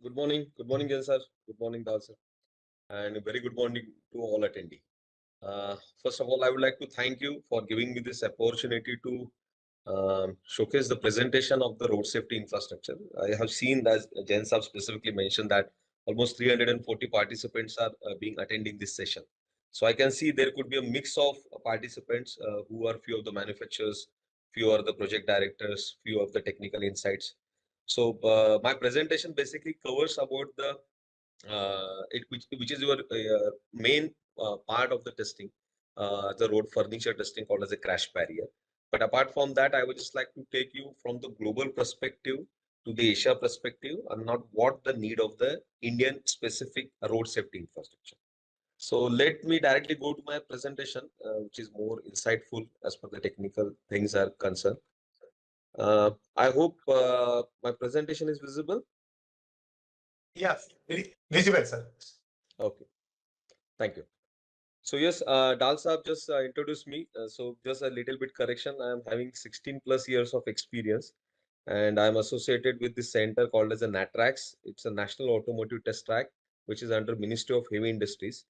Good morning, Jen sir. Good morning, Dal sir, and a very good morning to all attendee. First of all, I would like to thank you for giving me this opportunity to showcase the presentation of the road safety infrastructure. I have seen that Jen sir specifically mentioned that almost 340 participants are being attending this session. So I can see there could be a mix of participants who are few of the manufacturers, few are the project directors, few of the technical insights. So my presentation basically covers about which is your main part of the testing, the road furniture testing called as a crash barrier. But apart from that, I would just like to take you from the global perspective to the Asia perspective and not what the need of the Indian specific road safety infrastructure. So let me directly go to my presentation, which is more insightful as per the technical things are concerned. I hope my presentation is visible. Yes, visible, sir. Okay, thank you. So yes, Dal Saab just introduced me. So just a little bit correction. I am having 16 plus years of experience, and I am associated with this center called as a NATRAX. It's a National Automotive Test Track, which is under Ministry of Heavy Industries.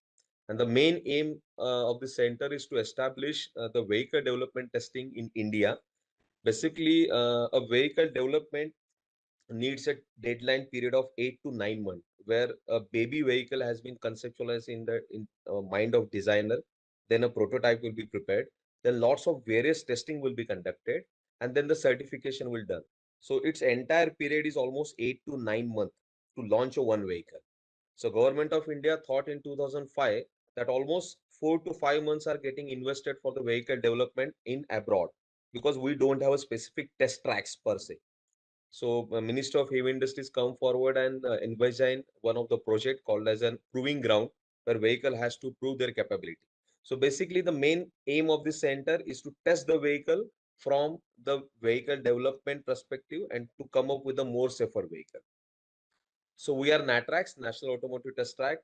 And the main aim of the center is to establish the vehicle development testing in India. Basically, a vehicle development needs a deadline period of 8 to 9 months, where a baby vehicle has been conceptualized in the mind of designer. Then a prototype will be prepared. Then lots of various testing will be conducted, and then the certification will done. So its entire period is almost 8 to 9 months to launch a one vehicle. So government of India thought in 2005 that almost 4 to 5 months are getting invested for the vehicle development in abroad because we don't have a specific test tracks per se. So Minister of Heavy Industries come forward and envision one of the project called as an proving ground where vehicle has to prove their capability. So basically the main aim of this center is to test the vehicle from the vehicle development perspective and to come up with a more safer vehicle. So we are NATRAX, National Automotive Test Track.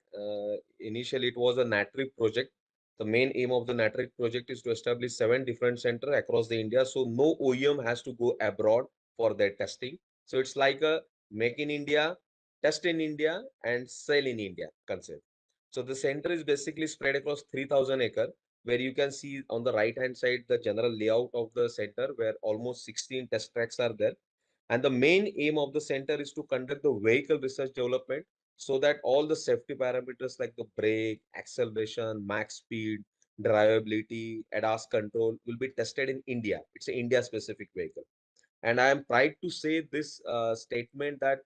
Initially it was a NATRIC project. The main aim of the NATRIC project is to establish 7 different centers across the India. So no OEM has to go abroad for their testing. So it's like a make in India, test in India, and sell in India concept. So the center is basically spread across 3,000 acre, where you can see on the right hand side the general layout of the center, where almost 16 test tracks are there. And the main aim of the center is to conduct the vehicle research development so that all the safety parameters like the brake, acceleration, max speed, drivability, ADAS control will be tested in India. It's an India specific vehicle. And I am proud to say this statement that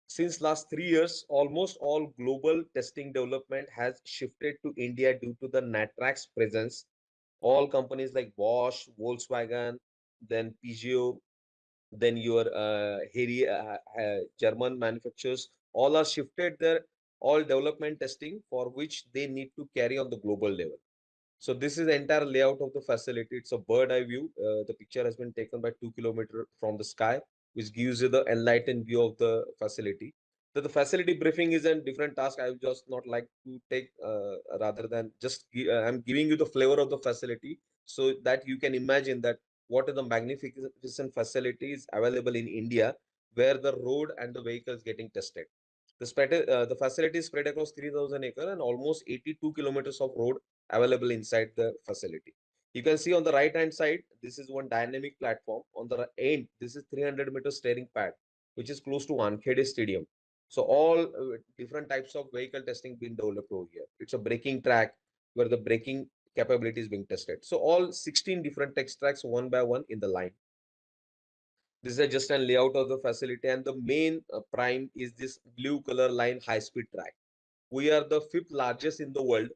since last 3 years, almost all global testing development has shifted to India due to the NATRAX presence. All companies like Bosch, Volkswagen, then Peugeot, then your German manufacturers, all are shifted their all development testing for which they need to carry on the global level. So this is the entire layout of the facility. It's a bird eye view. The picture has been taken by 2 kilometers from the sky, which gives you the enlightened view of the facility. So the facility briefing is a different task. I would just not like to take rather than just I'm giving you the flavor of the facility so that you can imagine that what are the magnificent facilities available in India where the road and the vehicles getting tested. The facility is spread across 3,000 acres and almost 82 kilometers of road available inside the facility. You can see on the right hand side, this is one dynamic platform. On the end, this is 300-meter steering pad, which is close to Wankhede Stadium. So all different types of vehicle testing being developed over here. It's a braking track where the braking capability is being tested. So all 16 different test tracks one by one in the line. This is just a layout of the facility, and the main prime is this blue color line high speed track. We are the fifth largest in the world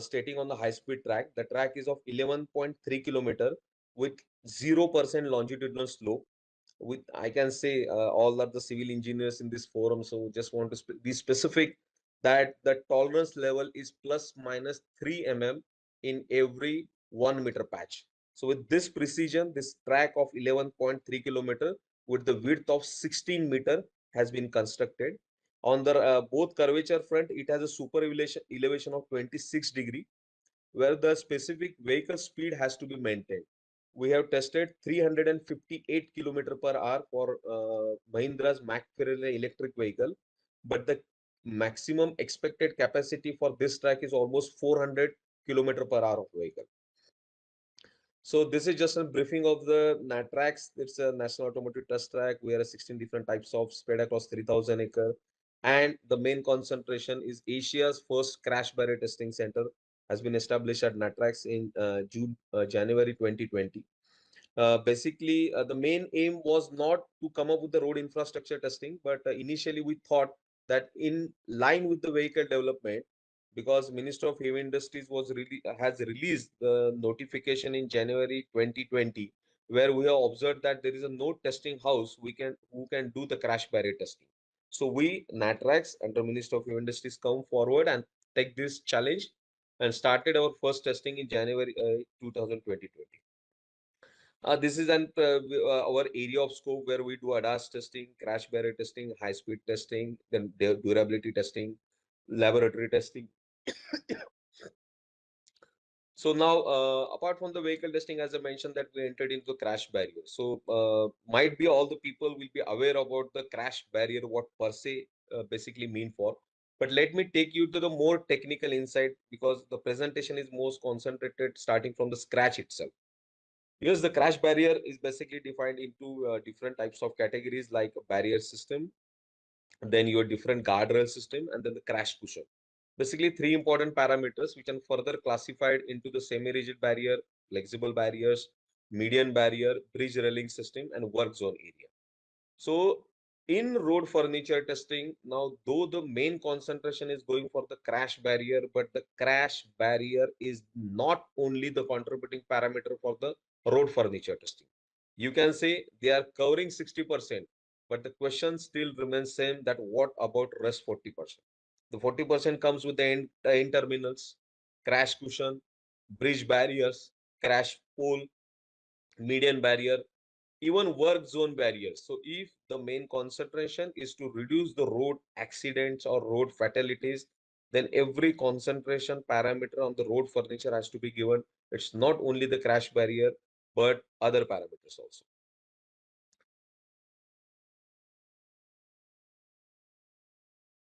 stating on the high speed track. The track is of 11.3 kilometer with 0% longitudinal slope. With I can say all are the civil engineers in this forum, so just want to be specific that the tolerance level is plus minus 3 mm in every 1 meter patch. So with this precision, this track of 11.3 kilometer with the width of 16 meter has been constructed. On the both curvature front, it has a super elevation of 26 degree, where the specific vehicle speed has to be maintained. We have tested 358 km per hour for Mahindra's Mach electric vehicle, but the maximum expected capacity for this track is almost 400 km per hour of vehicle. So this is just a briefing of the NATRAX. It's a National Automotive Test Track. We are 16 different types of spread across 3,000 acre. And the main concentration is Asia's first crash barrier testing center has been established at NATRAX in January 2020. Basically, the main aim was not to come up with the road infrastructure testing, but initially we thought that in line with the vehicle development, because Minister of Heavy Industries has released the notification in January 2020, where we have observed that there is a no testing house who can do the crash barrier testing. So we NATRAX under Minister of Heavy Industries come forward and take this challenge and started our first testing in January 2020. This is our area of scope where we do ADAS testing, crash barrier testing, high speed testing, then durability testing, laboratory testing. So now, apart from the vehicle testing, as I mentioned, that we entered into crash barrier. So might be all the people will be aware about the crash barrier, what per se basically mean for. But let me take you to the more technical insight because the presentation is most concentrated starting from the scratch itself. Yes, the crash barrier is basically defined into different types of categories like a barrier system, then your different guardrail system, and then the crash cushion. Basically, three important parameters which are further classified into the semi-rigid barrier, flexible barriers, median barrier, bridge railing system, and work zone area. So in road furniture testing, now though the main concentration is going for the crash barrier, but the crash barrier is not only the contributing parameter for the road furniture testing. You can say they are covering 60%, but the question still remains same that what about rest 40%? The 40% comes with the end terminals, crash cushion, bridge barriers, crash pole, median barrier, even work zone barriers. So if the main concentration is to reduce the road accidents or road fatalities, then every concentration parameter on the road furniture has to be given. It's not only the crash barrier, but other parameters also.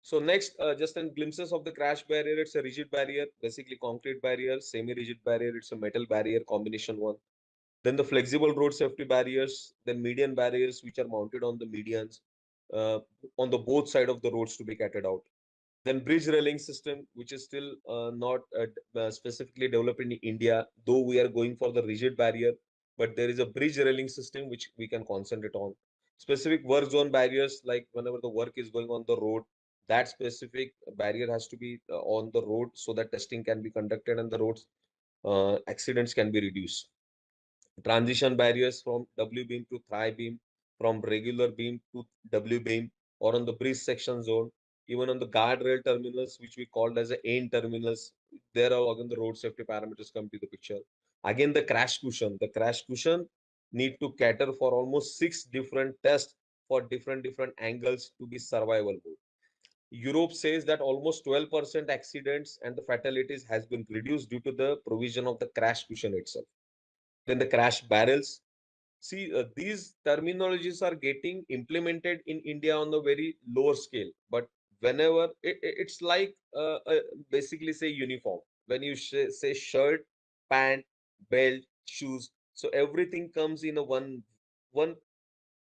So next, just in glimpses of the crash barrier, it's a rigid barrier, basically concrete barrier, semi-rigid barrier, it's a metal barrier combination one. Then the flexible road safety barriers, then median barriers which are mounted on the medians uh, on the both side of the roads to be carried out. Then bridge railing system, which is still not specifically developed in India, though we are going for the rigid barrier, but there is a bridge railing system which we can concentrate on. Specific work zone barriers, like whenever the work is going on the road, that specific barrier has to be on the road so that testing can be conducted and the roads accidents can be reduced. Transition barriers from W beam to thigh beam, from regular beam to W beam, or on the bridge section zone, even on the guardrail terminals, which we called as the end terminals. There are again the road safety parameters come to the picture. Again, the crash cushion. The crash cushion need to cater for almost six different tests for different angles to be survivable. Europe says that almost 12% accidents and the fatalities has been reduced due to the provision of the crash cushion itself. Then the crash barrels. See, these terminologies are getting implemented in India on a very lower scale, but whenever it's like basically say uniform. When you say shirt, pant, belt, shoes, so everything comes in a one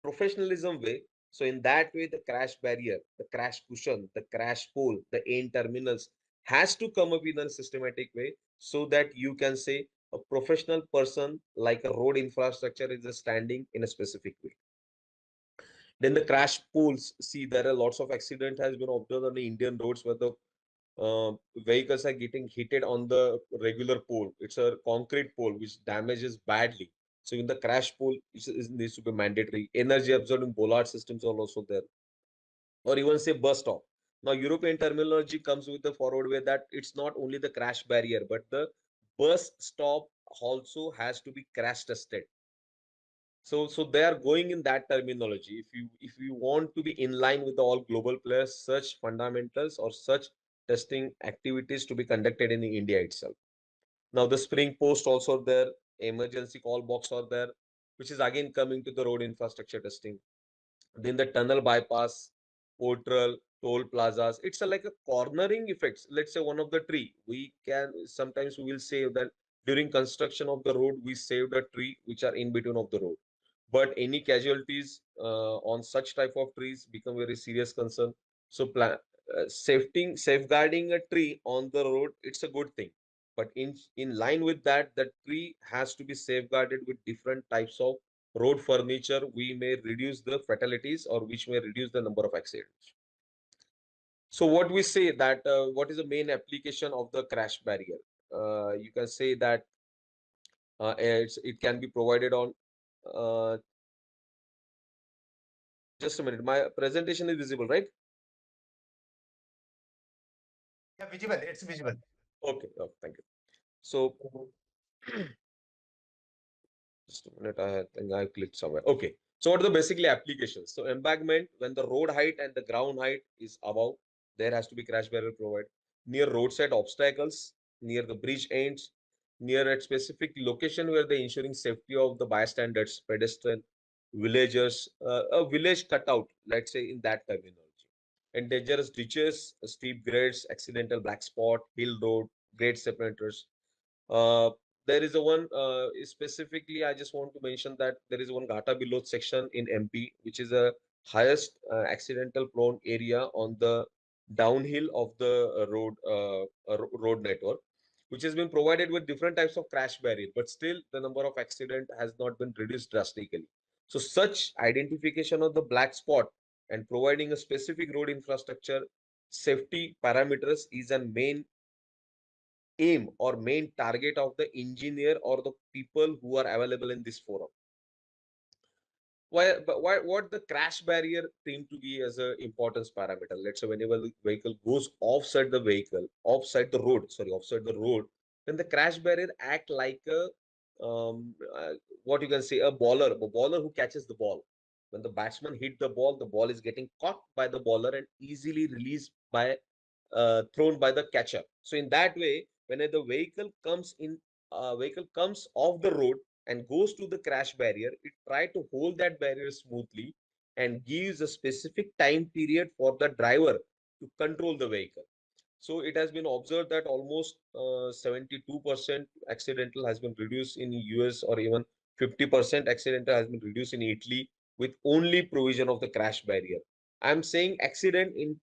professionalism way. So in that way, the crash barrier, the crash cushion, the crash pole, the end terminals has to come up in a systematic way so that you can say a professional person like a road infrastructure is standing in a specific way. Then the crash pools. See, there are lots of accident has been observed on the Indian roads where the vehicles are getting hitted on the regular pole. It's a concrete pole which damages badly. So in the crash pole, needs to be mandatory. Energy absorbing bollard systems are also there, or even say bus stop. Now European terminology comes with the forward way that it's not only the crash barrier, but the bus stop also has to be crash tested. So they are going in that terminology. If you want to be in line with all global players, such fundamentals or such testing activities to be conducted in India itself. Now the spring post also there, emergency call box are there, which is again coming to the road infrastructure testing. Then the tunnel bypass, portal, toll plazas. It's a, like a cornering effects. Let's say one of the tree, we can sometimes we will say that during construction of the road, we saved a tree which are in between of the road. But any casualties on such type of trees become very serious concern. So safeguarding a tree on the road, it's a good thing. But in line with that, the tree has to be safeguarded with different types of road furniture. We may reduce the fatalities or which may reduce the number of accidents. So what we say that what is the main application of the crash barrier? You can say that it can be provided on. Uh, just a minute, my presentation is visible, right? Yeah, visible. It's visible. Okay, oh, thank you. So just a minute, I think I clicked somewhere. Okay. So what are the basically applications? So embankment, when the road height and the ground height is above, there has to be crash barrier provided. Near roadside obstacles, near the bridge ends, near a specific location where the ensuring safety of the bystanders, pedestrian, villagers, a village cutout, let's say in that terminology. And dangerous ditches, steep grades, accidental black spot, hill road, grade separators, uh, there is a one specifically. I just want to mention that there is one Gata below section in MP, which is a highest accidental prone area on the downhill of the road network, which has been provided with different types of crash barrier, but still the number of accident has not been reduced drastically. So such identification of the black spot and providing a specific road infrastructure safety parameters is a main aim or main target of the engineer or the people who are available in this forum. Why what the crash barrier seem to be as a importance parameter? Let's say whenever the vehicle goes offside the road, then the crash barrier act like a what you can say a bowler who catches the ball. When the batsman hit the ball is getting caught by the bowler and easily released by thrown by the catcher. So in that way, when the vehicle comes off the road and goes to the crash barrier, it try to hold that barrier smoothly and gives a specific time period for the driver to control the vehicle. So it has been observed that almost 72% accidental has been reduced in US, or even 50% accidental has been reduced in Italy with only provision of the crash barrier. I'm saying accident in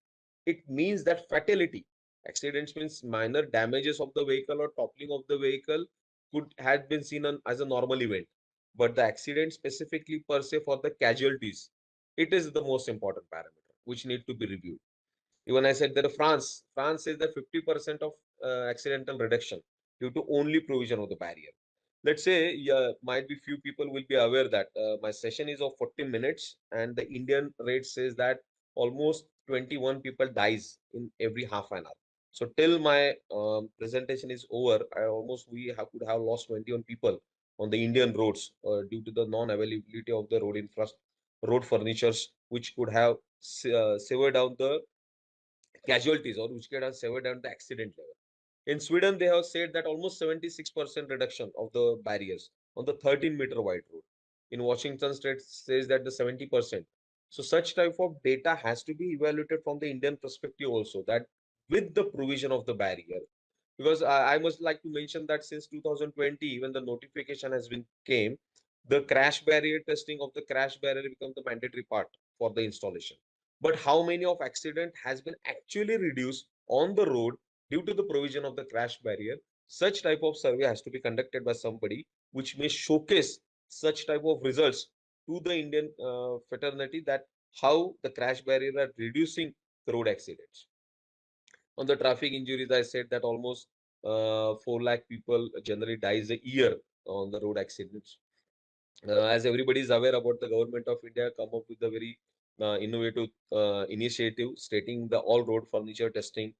it means that fatality. Accidents means minor damages of the vehicle or toppling of the vehicle could have been seen as a normal event. But the accident specifically per se for the casualties, it is the most important parameter which need to be reviewed. Even I said that France says that 50% of accidental reduction due to only provision of the barrier. Let's say, yeah, might be few people will be aware that my session is of 40 minutes and the Indian rate says that almost 21 people dies in every half an hour. So till my presentation is over, could have lost 21 people on the Indian roads due to the non-availability of the road furnitures, which could have severed down the casualties or which could have severed down the accident level. In Sweden, they have said that almost 76% reduction of the barriers on the 13-meter wide road. In Washington state says that the 70%. So such type of data has to be evaluated from the Indian perspective also, that with the provision of the barrier. Because I must like to mention that since 2020, when the notification has been came, the crash barrier testing of the crash barrier become the mandatory part for the installation. But how many of accident has been actually reduced on the road due to the provision of the crash barrier? Such type of survey has to be conducted by somebody which may showcase such type of results to the Indian fraternity, that how the crash barrier are reducing the road accidents. On the traffic injuries, I said that almost 4 lakh people generally dies a year on the road accidents. As everybody is aware about, the government of India come up with a very innovative initiative stating the all road furniture testing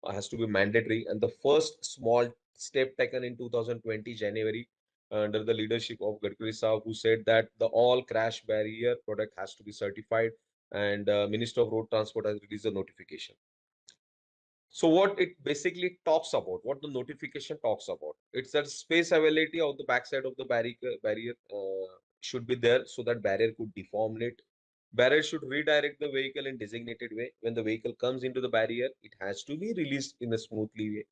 has to be mandatory. And the first small step taken in 2020 January under the leadership of Gadkari Saab, who said that the all crash barrier product has to be certified, and Minister of Road Transport has released a notification. So what it basically talks about, what the notification talks about, it's that space availability of the backside of the barrier should be there so that barrier could deform it. Barrier should redirect the vehicle in designated way. When the vehicle comes into the barrier, it has to be released in a smoothly way.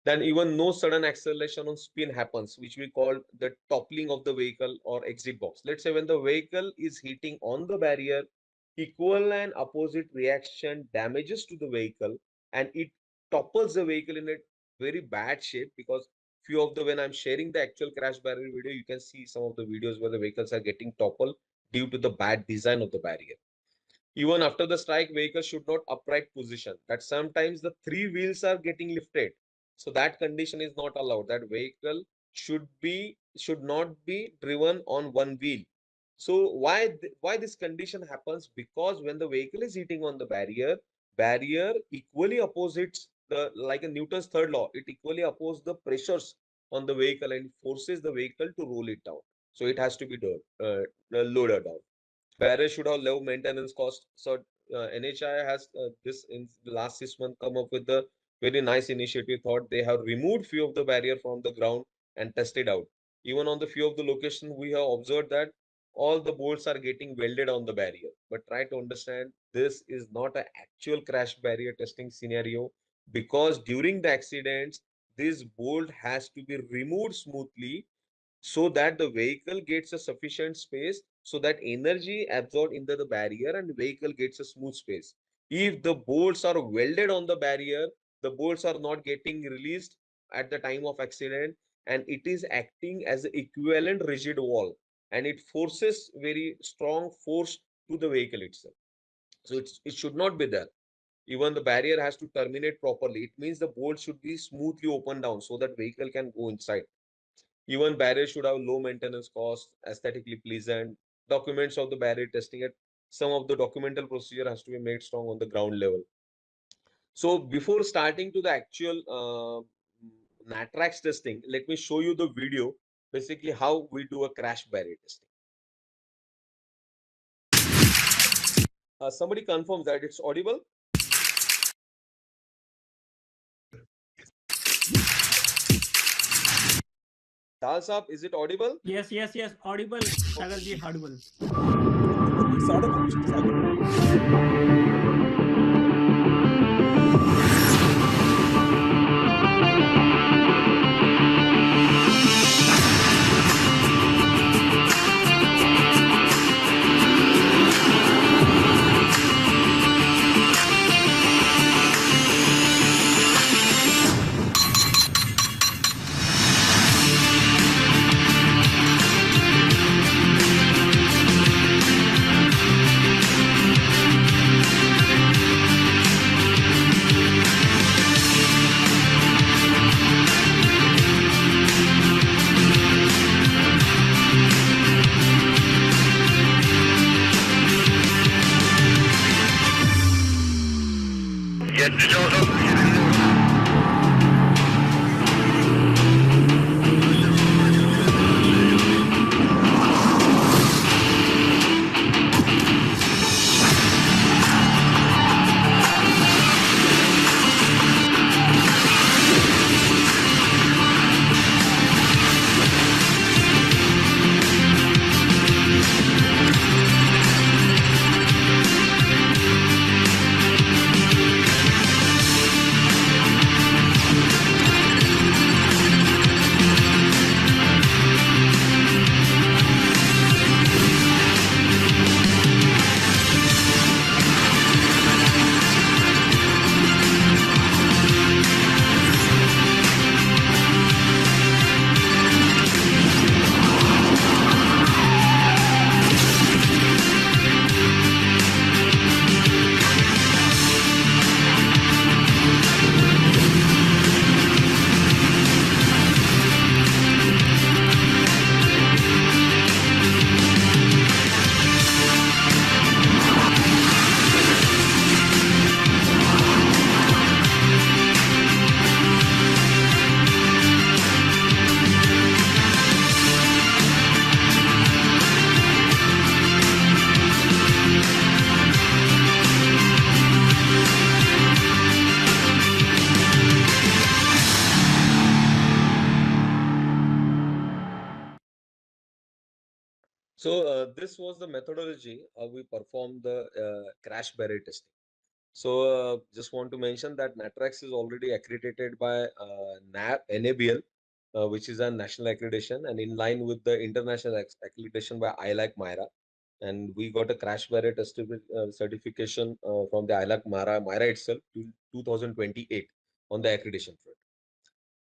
Then even no sudden acceleration on spin happens, which we call the toppling of the vehicle or exit box. Let's say when the vehicle is hitting on the barrier, equal and opposite reaction damages to the vehicle, and it topples the vehicle in a very bad shape. Because few of the, when I'm sharing the actual crash barrier video, you can see some of the videos where the vehicles are getting toppled due to the bad design of the barrier. Even after the strike, vehicle should not upright position. That sometimes the three wheels are getting lifted. So that condition is not allowed. That vehicle should not be driven on one wheel. So why this condition happens? Because when the vehicle is hitting on the barrier equally opposites the, like a Newton's third law. It equally opposes the pressures on the vehicle and forces the vehicle to roll it down. So it has to be loaded down. Barriers should have low maintenance cost. So NHI has this in the last 6 months come up with the very nice initiative. Thought they have removed few of the barrier from the ground and tested out. Even on the few of the location, we have observed that all the bolts are getting welded on the barrier. But try to understand, this is not an actual crash barrier testing scenario, because during the accidents, this bolt has to be removed smoothly so that the vehicle gets a sufficient space, so that energy absorbed into the barrier and vehicle gets a smooth space. If the bolts are welded on the barrier, the bolts are not getting released at the time of accident, and it is acting as an equivalent rigid wall, and it forces very strong force to the vehicle itself. So it should not be there. Even the barrier has to terminate properly. It means the bolt should be smoothly opened down so that vehicle can go inside. Even barriers should have low maintenance costs, aesthetically pleasant. Documents of the barrier testing it. Some of the documental procedure has to be made strong on the ground level. So before starting to the actual NATRAX testing, let me show you the video, basically how we do a crash barrier testing. Somebody confirms that it's audible. Dal Saab, is it audible? Yes, audible. Sagar ji, audible. It's audible, Sagar. So this was the methodology how we perform the crash barrier testing. So just want to mention that NATRAX is already accredited by NABL, which is a national accreditation, and in line with the international accreditation by ILAC Myra. And we got a crash barrier test certification from the ILAC Myra itself to 2028 on the accreditation front.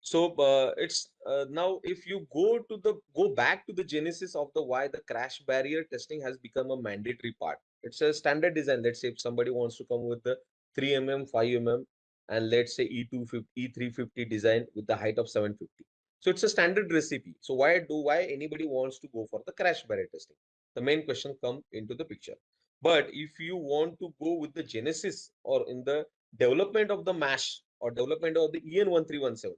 So it's now if you go back to the genesis of the why the crash barrier testing has become a mandatory part. It's a standard design. Let's say if somebody wants to come with the 3 mm, 5 mm, and let's say E250, E350 design with the height of 750. So it's a standard recipe. So why anybody wants to go for the crash barrier testing? The main question come into the picture. But if you want to go with the genesis or in the development of the MASH or development of the EN1317,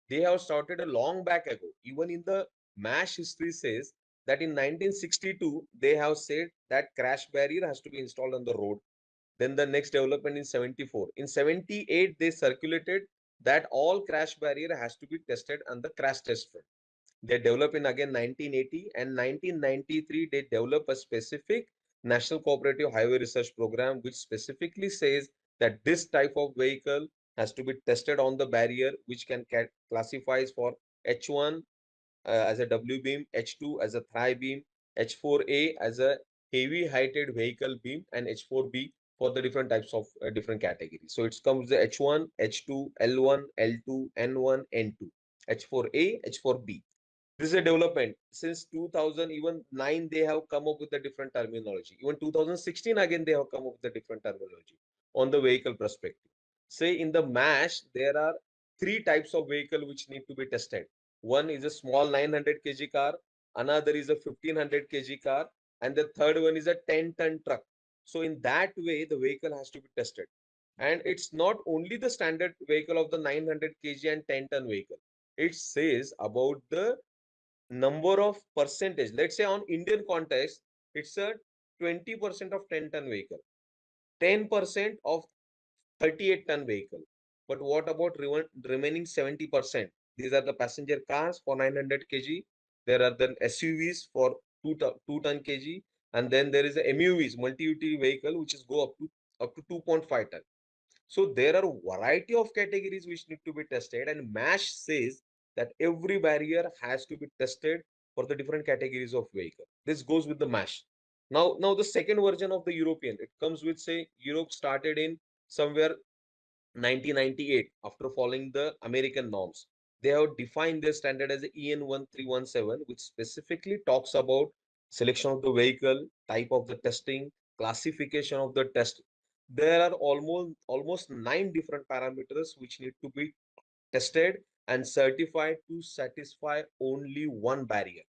they have started a long back ago. Even in the MASH history says that in 1962, they have said that crash barrier has to be installed on the road. Then the next development in 74. In 78, they circulated that all crash barrier has to be tested on the crash test front. They developed in again 1980 and 1993, they developed a specific National Cooperative Highway Research Program, which specifically says that this type of vehicle has to be tested on the barrier, which can classifies for H1 as a W beam, H2 as a thigh beam, H4A as a heavy heighted vehicle beam, and H4B for the different types of different categories. So it comes the H1, H2, L1, L2, N1, N2, H4A, H4B. This is a development since 2000, even 9 they have come up with a different terminology. Even 2016 again they have come up with a different terminology on the vehicle perspective. Say in the MASH there are three types of vehicle which need to be tested. One is a small 900 kg car, another is a 1500 kg car, and the third one is a 10-ton truck. So in that way the vehicle has to be tested, and it's not only the standard vehicle of the 900 kg and 10-ton vehicle. It says about the number of percentage. Let's say on Indian context, it's a 20% of 10-ton vehicle, 10% of 38-ton vehicle. But what about remaining 70%? These are the passenger cars for 900 kg. There are then SUVs for 2 ton kg, and then there is a MUVs, multi-utility vehicle, which is go up to 2.5 ton. So there are a variety of categories which need to be tested, and MASH says that every barrier has to be tested for the different categories of vehicle. This goes with the MASH. Now the second version of the European, it comes with, say, Europe started in somewhere 1998 after following the American norms. They have defined their standard as the EN1317, which specifically talks about selection of the vehicle, type of the testing, classification of the test. There are almost 9 different parameters which need to be tested and certified to satisfy only one barrier.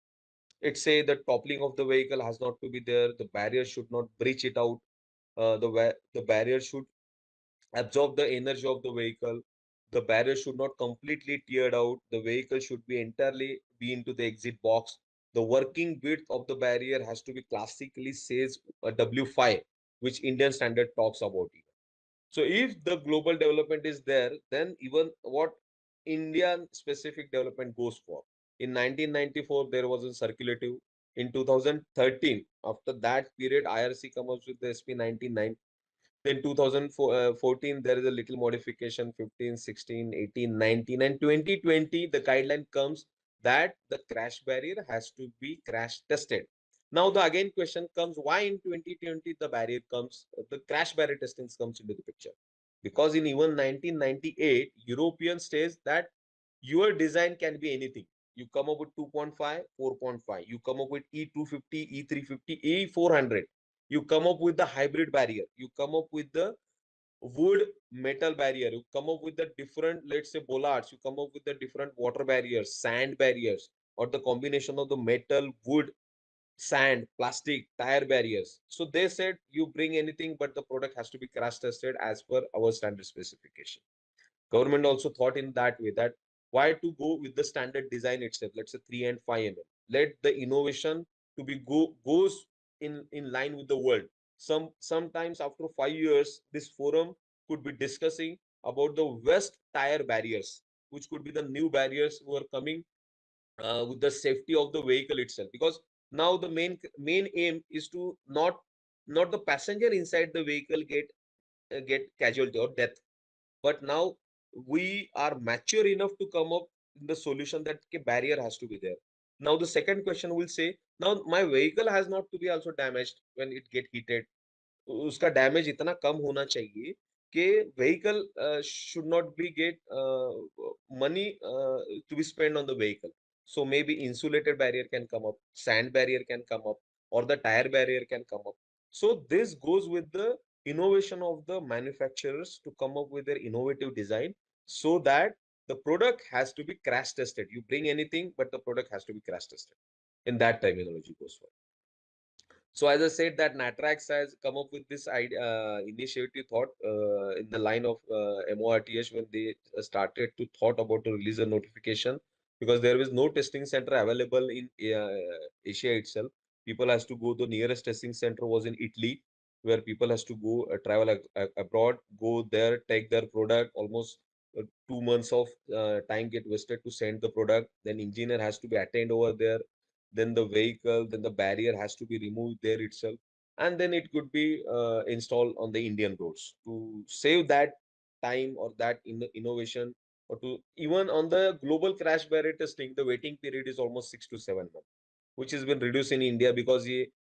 It say the toppling of the vehicle has not to be there. The barrier should not breach it out. The barrier should absorb the energy of the vehicle. The barrier should not completely teared out. The vehicle should be entirely be into the exit box. The working width of the barrier has to be classically says a W5, which Indian standard talks about it. So if the global development is there, then even what Indian specific development goes for. In 1994, there was a circulative. In 2013, after that period, IRC comes up with the SP 199. Then 2014, there is a little modification, 15, 16, 18, 19, and 2020, the guideline comes that the crash barrier has to be crash tested. Now, the again question comes, why in 2020 the barrier comes, the crash barrier testing comes into the picture? Because in even 1998, European states that your design can be anything. You come up with 2.5, 4.5. You come up with E250, E350, E400. You come up with the hybrid barrier. You come up with the wood metal barrier. You come up with the different, let's say, bollards. You come up with the different water barriers, sand barriers, or the combination of the metal, wood, sand, plastic, tire barriers. So they said you bring anything, but the product has to be crash tested as per our standard specification. Government also thought in that way that why to go with the standard design itself, let's say 3 and 5 mm. Let the innovation to be goes in line with the world. Sometimes after 5 years, this forum could be discussing about the west tire barriers, which could be the new barriers who are coming with the safety of the vehicle itself. Because Now the main aim is to not the passenger inside the vehicle get casualty or death, but now we are mature enough to come up with the solution that a barrier has to be there. Now the second question will say, now my vehicle has not to be also damaged when it get heated. उसका damage इतना कम होना चाहिए कि vehicle should not be get money to be spent on the vehicle. So maybe insulated barrier can come up, sand barrier can come up, or the tire barrier can come up. So this goes with the innovation of the manufacturers to come up with their innovative design, so that the product has to be crash tested. You bring anything, but the product has to be crash tested. In that terminology goes for. So as I said, that NATRAX has come up with this idea, initiative thought in the line of MORTH when they started to thought about to release a notification, because there is no testing center available in Asia itself. People has to go, the nearest testing center was in Italy, where people has to go travel abroad, go there, take their product, almost 2 months of time get wasted to send the product. Then engineer has to be attained over there, then the vehicle, then the barrier has to be removed there itself, and then it could be installed on the Indian roads to save that time or that innovation, or to even on the global crash barrier testing, the waiting period is almost 6 to 7 months, which has been reduced in India because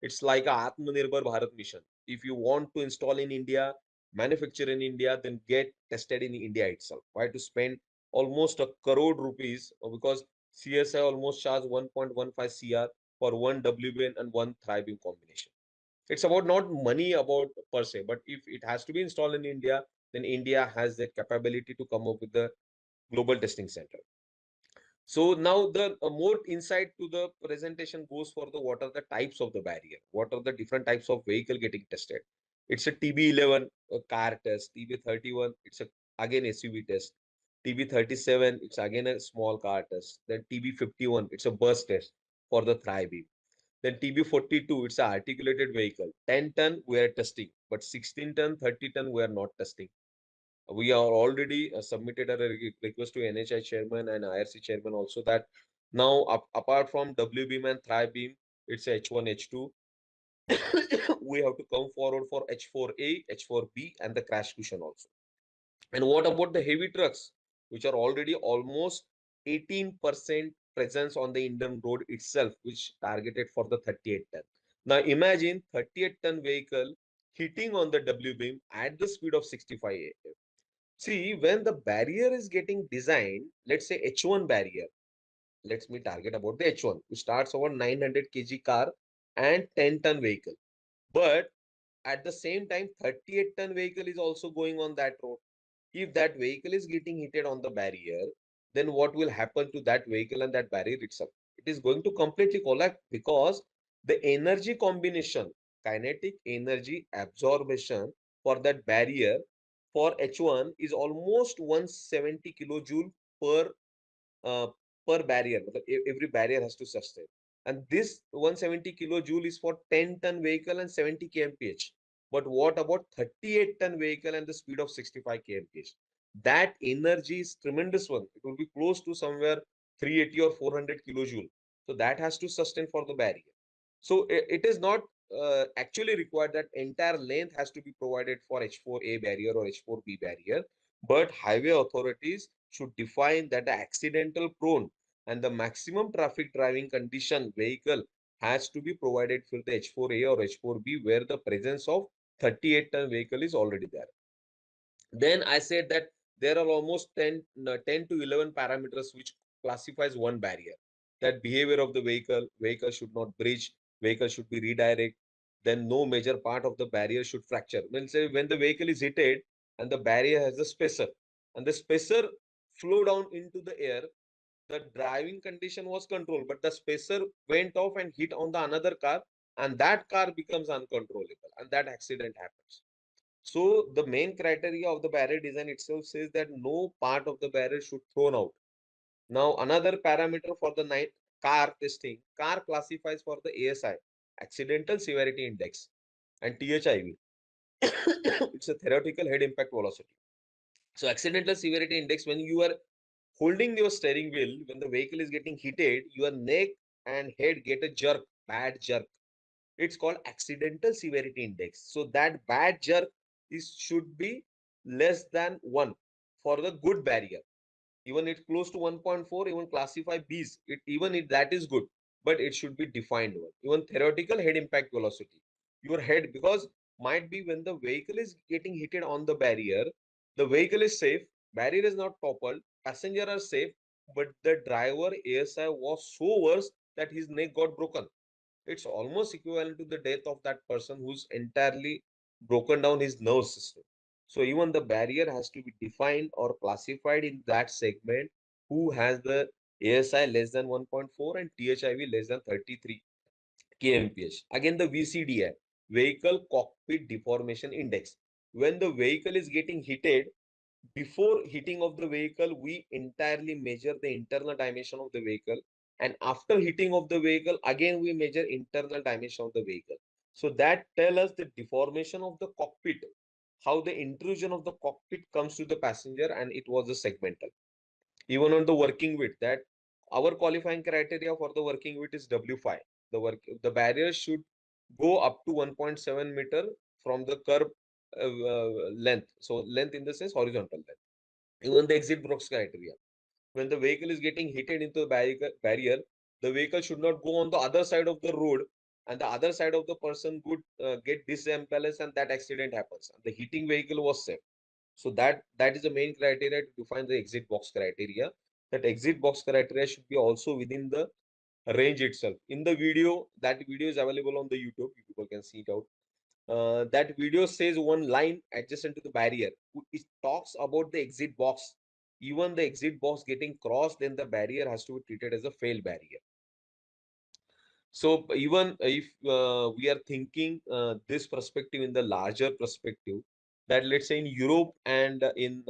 it's like a Atmanirbhar Bharat mission. If you want to install in India, manufacture in India, then get tested in India itself. Why to spend almost a crore rupees? Because CSI almost charge 1.15 CR for one WBN and one Thribeam combination. It's about not money about per se, but if it has to be installed in India, then India has the capability to come up with the global testing center. So now the more insight to the presentation goes for the what are the types of the barrier, what are the different types of vehicle getting tested. It's a TB11 a car test, TB31 it's a again SUV test, TB37 it's again a small car test, then TB51 it's a bus test for the Thribeam. Then TB42 it's a articulated vehicle. 10 ton we are testing, but 16 ton, 30 ton we are not testing. We are already submitted a request to NHI chairman and IRC chairman also, that now apart from WBeam and Thribeam, it's H1, H2. We have to come forward for H4A, H4B, and the crash cushion also. And what about the heavy trucks, which are already almost 18% presence on the Indian road itself, which targeted for the 38 ton. Now imagine 38-ton vehicle hitting on the W beam at the speed of 65 AF. See, when the barrier is getting designed, let's say H1 barrier, let's me target about the H1, which starts over 900 kg car and 10-ton vehicle. But at the same time, 38-ton vehicle is also going on that road. If that vehicle is getting hit on the barrier, then what will happen to that vehicle and that barrier itself? It is going to completely collapse, because the energy combination, kinetic energy absorption for that barrier for H1 is almost 170 kilojoule per uh, per barrier. Every barrier has to sustain. And this 170 kilojoule is for 10-ton vehicle and 70 kmph. But what about 38-ton vehicle and the speed of 65 kmph? That energy is tremendous one. It will be close to somewhere 380 or 400 kilojoule. So that has to sustain for the barrier. So it is not actually required that entire length has to be provided for H4A barrier or H4B barrier, but highway authorities should define that the accidental prone and the maximum traffic driving condition vehicle has to be provided for the H4A or H4B, where the presence of 38-ton vehicle is already there. Then I said that there are almost 10 to 11 parameters which classifies one barrier. That behavior of the vehicle should not bridge, vehicle should be redirect. Then no major part of the barrier should fracture. When the vehicle is hit and the barrier has a spacer, and the spacer flow down into the air, the driving condition was controlled, but the spacer went off and hit on the another car, and that car becomes uncontrollable, and that accident happens. So the main criteria of the barrier design itself says that no part of the barrier should thrown out. Now another parameter for the night car testing, car classifies for the ASI, accidental severity index, and THIV. It's a theoretical head impact velocity. So accidental severity index, when you are holding your steering wheel, when the vehicle is getting heated, your neck and head get a jerk bad jerk. It's called accidental severity index. So that bad jerk is should be less than 1 for the good barrier. Even it's close to 1.4, even classify Bs, even if that is good, but it should be defined one. Even theoretical head impact velocity, your head, because might be when the vehicle is getting hit on the barrier, the vehicle is safe, barrier is not toppled, passenger are safe, but the driver ASI was so worse that his neck got broken. It's almost equivalent to the death of that person who's entirely broken down his nerve system. So even the barrier has to be defined or classified in that segment who has the ASI less than 1.4 and THIV less than 33 kmph. Again, the VCDI, Vehicle Cockpit Deformation Index. When the vehicle is getting hit, before hitting of the vehicle, we entirely measure the internal dimension of the vehicle, and after hitting of the vehicle, again we measure internal dimension of the vehicle. So that tell us the deformation of the cockpit, how the intrusion of the cockpit comes to the passenger, and it was a segmental. Even on the working width, that our qualifying criteria for the working width is W5. The barrier should go up to 1.7 meter from the curb length. So length in the sense horizontal length. Even the exit box criteria, when the vehicle is getting hit into the barrier, the vehicle should not go on the other side of the road, and the other side of the person could get disembalanced, and that accident happens. The hitting vehicle was safe. So that is the main criteria to define the exit box criteria. That exit box criteria should be also within the range itself. In the video, that video is available on the YouTube. People can see it out. That video says one line adjacent to the barrier. It talks about the exit box. Even the exit box getting crossed, then the barrier has to be treated as a failed barrier. So even if we are thinking this perspective in the larger perspective, that let's say in Europe and in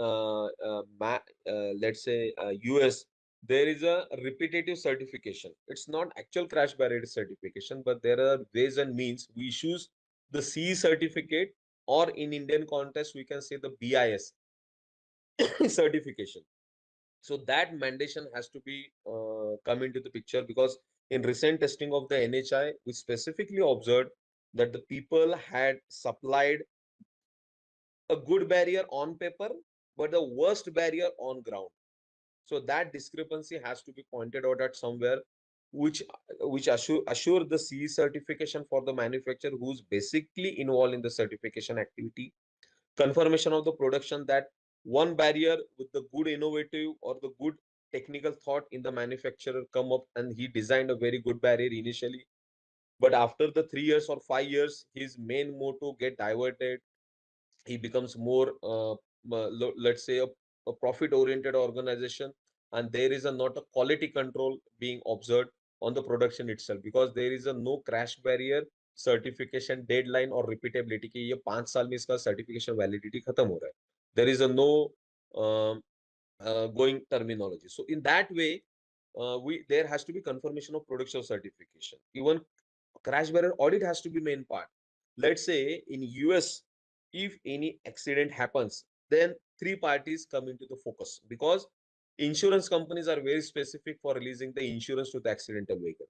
let's say US, there is a repetitive certification. It's not actual crash barrier certification, but there are ways and means. We choose the CE certificate, or in Indian context, we can say the BIS certification. So that mandation has to be come into the picture, because in recent testing of the NHI, we specifically observed that the people had supplied a good barrier on paper, but the worst barrier on ground. So that discrepancy has to be pointed out at somewhere, which assure the CE certification for the manufacturer who's basically involved in the certification activity. Confirmation of the production that one barrier with the good innovative or the good technical thought in the manufacturer come up, and he designed a very good barrier initially, but after the 3 years or 5 years, his main motto get diverted. He becomes more let's say a profit oriented organization, and there is a not a quality control being observed on the production itself, because there is a no crash barrier certification deadline or repeatability कि ये 5 साल में इसका certification validity खत्म हो रहा है. There is a no going terminology. So in that way, we there has to be confirmation of production certification. Even crash barrier audit has to be main part. Let's say in US, if any accident happens, then three parties come into the focus, because insurance companies are very specific for releasing the insurance to the accidental vehicle.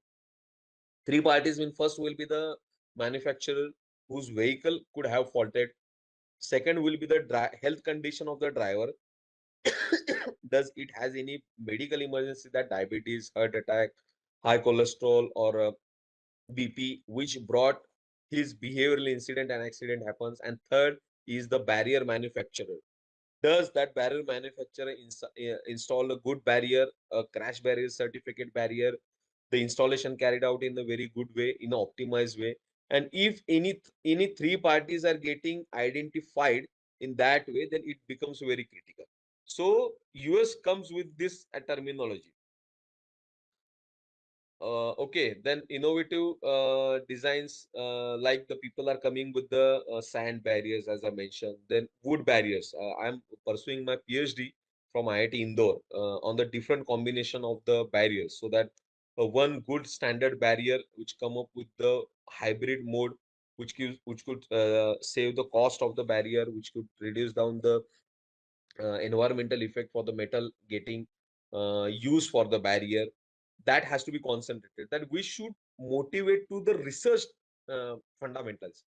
Three parties mean first will be the manufacturer whose vehicle could have faulted. Second will be the health condition of the driver. Does it has any medical emergency, that diabetes, heart attack, high cholesterol, or BP, which brought his behavioral incident and accident happens? And third is the barrier manufacturer. Does that barrier manufacturer install a good barrier, a crash barrier certificate barrier, the installation carried out in a very good way, in an optimized way? And if any three parties are getting identified in that way, then it becomes very critical. So US comes with this terminology. Okay, then innovative designs, like the people are coming with the sand barriers, as I mentioned, then wood barriers. I'm pursuing my PhD from IIT Indore on the different combination of the barriers, so that one good standard barrier which come up with the hybrid mode, which could save the cost of the barrier, which could reduce down the environmental effect for the metal getting used for the barrier. That has to be concentrated, that we should motivate to the research fundamentals,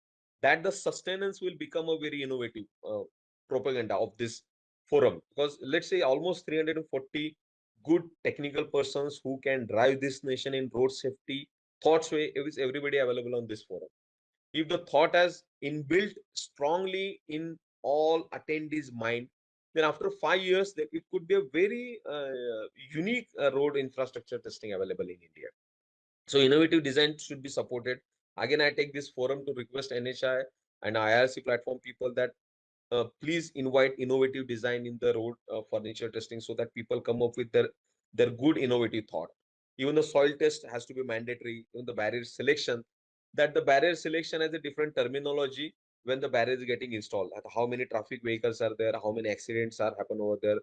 that the sustenance will become a very innovative propaganda of this forum. Because let's say almost 340 good technical persons who can drive this nation in road safety thoughts way is everybody available on this forum. If the thought has inbuilt strongly in all attendees' mind, then after 5 years, it could be a very unique road infrastructure testing available in India. So innovative design should be supported. Again, I take this forum to request NHI and IRC platform people that please invite innovative design in the road furniture testing, so that people come up with their good innovative thought. Even the soil test has to be mandatory. Even the barrier selection, that the barrier selection has a different terminology when the barrier is getting installed. At how many traffic vehicles are there, how many accidents are happen over there,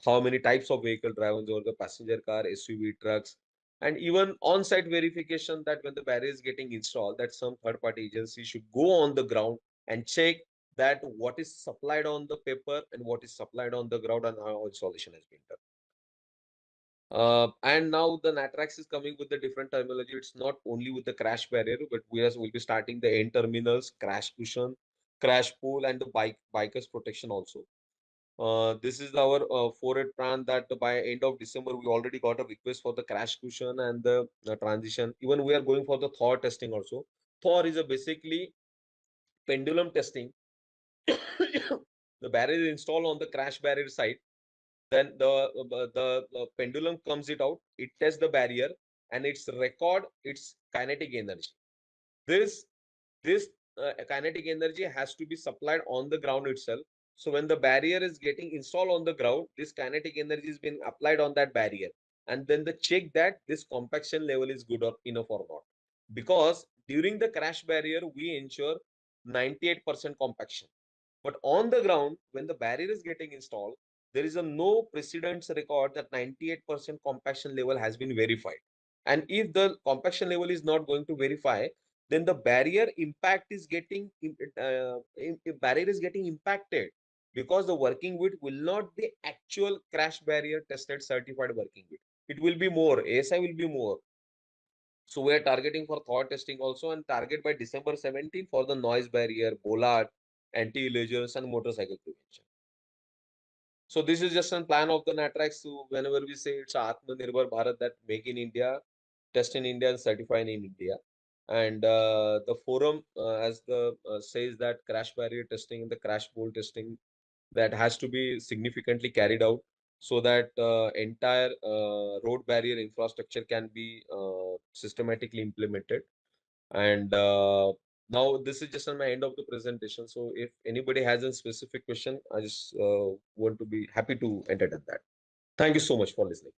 how many types of vehicle driven over the passenger car, SUV, trucks, and even on-site verification, that when the barrier is getting installed, that some third-party agency should go on the ground and check that what is supplied on the paper and what is supplied on the ground and how installation has been done. And now the NATRAX is coming with the different terminology. It's not only with the crash barrier, but will be starting the end terminals, crash cushion, crash pool, and the bikers protection also. This is our forward plan that by end of December, we already got a request for the crash cushion and the transition. Even we are going for the Thor testing also. Thor is a basically pendulum testing. The barrier is installed on the crash barrier side, then the pendulum comes it out, it tests the barrier, and it's record its kinetic energy. This kinetic energy has to be supplied on the ground itself. So when the barrier is getting installed on the ground, this kinetic energy is being applied on that barrier, and then the check that this compaction level is good or enough or not. Because during the crash barrier, we ensure 98% compaction. But on the ground, when the barrier is getting installed, there is a no precedence record that 98% compaction level has been verified. And if the compaction level is not going to verify, then the barrier impact is getting barrier is getting impacted, because the working width will not be actual crash barrier tested certified working width. It will be more. ASI will be more. So we are targeting for thought testing also, and target by December 17 for the noise barrier, bollard, anti-illusions, and motorcycle prevention. So this is just a plan of the NATRAX. So whenever we say it's Atmanirbhar Bharat, that make in India, test in India, and certify in India. And the forum, as the says that crash barrier testing and the crash bolt testing, that has to be significantly carried out, so that entire road barrier infrastructure can be systematically implemented. And now this is just on my end of the presentation. So if anybody has a specific question, I just want to be happy to entertain that. Thank you so much for listening.